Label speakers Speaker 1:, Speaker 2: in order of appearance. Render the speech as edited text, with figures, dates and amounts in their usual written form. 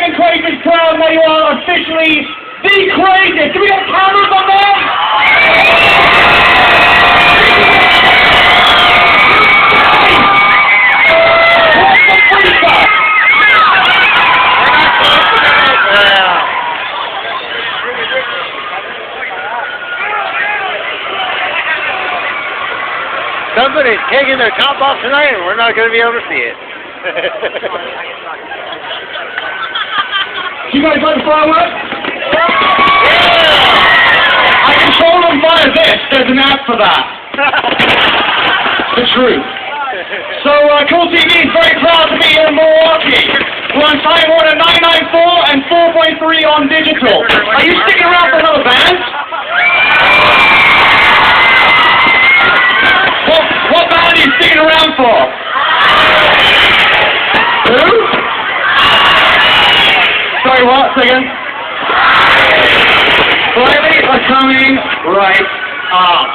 Speaker 1: and craziest crowd, now you are officially the craziest. Do we have cameras on there?
Speaker 2: Somebody's taking their top off tonight, and we're not going to be able to see it.
Speaker 1: You guys like the fireworks? Yeah! I control them via this. There's an app for that. The truth. So, Cool TV is very proud to be here in Milwaukee. We're on Time Warner 994 and 4.3 on digital. Are you sticking around for another band? What band are you sticking around for? Who? Sorry, what? Second. Flames are coming right up.